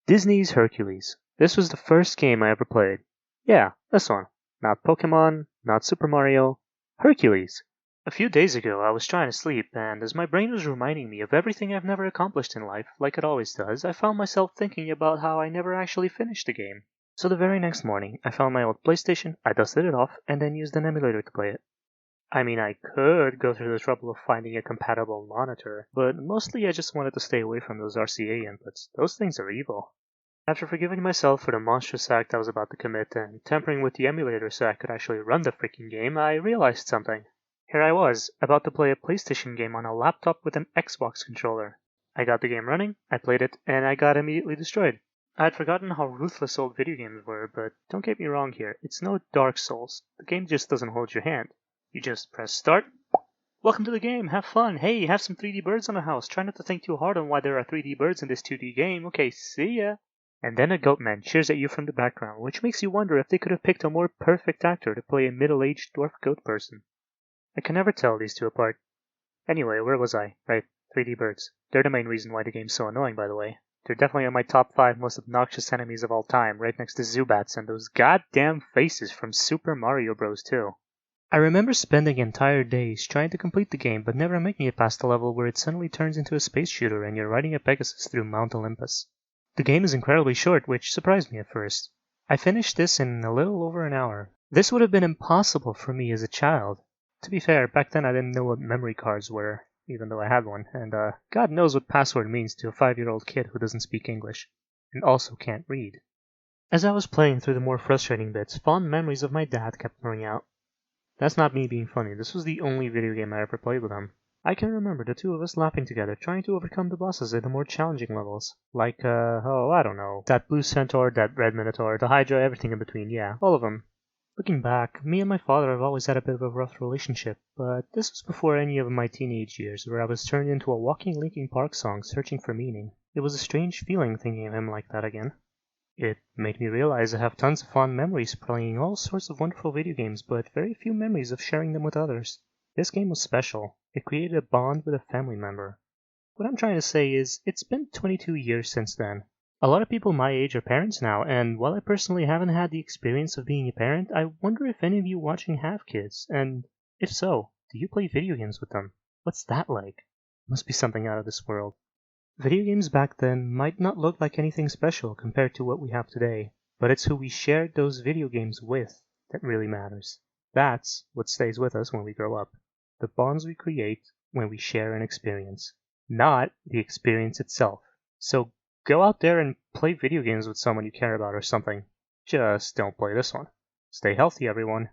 Disney's Hercules. This was the first game I ever played. Yeah, this one. Not Pokemon, not Super Mario. Hercules. A few days ago, I was trying to sleep, and as my brain was reminding me of everything I've never accomplished in life, like it always does, I found myself thinking about how I never actually finished the game. So the very next morning, I found my old PlayStation, I dusted it off, and then used an emulator to play it. I mean, I could go through the trouble of finding a compatible monitor, but mostly I just wanted to stay away from those RCA inputs. Those things are evil. After forgiving myself for the monstrous act I was about to commit and tampering with the emulator so I could actually run the freaking game, I realized something. Here I was, about to play a PlayStation game on a laptop with an Xbox controller. I got the game running, I played it, and I got immediately destroyed. I had forgotten how ruthless old video games were, but don't get me wrong here, it's no Dark Souls. The game just doesn't hold your hand. You just press start. Welcome to the game, have fun. Hey, have some 3D birds on the house. Try not to think too hard on why there are 3D birds in this 2D game. Okay, see ya. And then a goatman cheers at you from the background, which makes you wonder if they could have picked a more perfect actor to play a middle-aged dwarf goat person. I can never tell these two apart. Anyway, where was I? Right, 3D birds. They're the main reason why the game's so annoying, by the way. They're definitely on my top 5 most obnoxious enemies of all time, right next to Zubats and those goddamn faces from Super Mario Bros. 2. I remember spending entire days trying to complete the game, but never making it past the level where it suddenly turns into a space shooter and you're riding a Pegasus through Mount Olympus. The game is incredibly short, which surprised me at first. I finished this in a little over an hour. This would have been impossible for me as a child. To be fair, back then I didn't know what memory cards were, even though I had one, and God knows what password means to a 5-year-old kid who doesn't speak English, and also can't read. As I was playing through the more frustrating bits, fond memories of my dad kept pouring out. That's not me being funny, this was the only video game I ever played with him. I can remember the two of us laughing together, trying to overcome the bosses in the more challenging levels. Like, I don't know. That blue centaur, that red minotaur, the hydra, everything in between, yeah, all of them. Looking back, me and my father have always had a bit of a rough relationship, but this was before any of my teenage years, where I was turned into a walking Linkin Park song searching for meaning. It was a strange feeling thinking of him like that again. It made me realize I have tons of fond memories playing all sorts of wonderful video games, but very few memories of sharing them with others. This game was special. It created a bond with a family member. What I'm trying to say is, it's been 22 years since then. A lot of people my age are parents now, and while I personally haven't had the experience of being a parent, I wonder if any of you watching have kids, and if so, do you play video games with them? What's that like? Must be something out of this world. Video games back then might not look like anything special compared to what we have today, but it's who we shared those video games with that really matters. That's what stays with us when we grow up. The bonds we create when we share an experience, not the experience itself. So go out there and play video games with someone you care about or something. Just don't play this one. Stay healthy, everyone.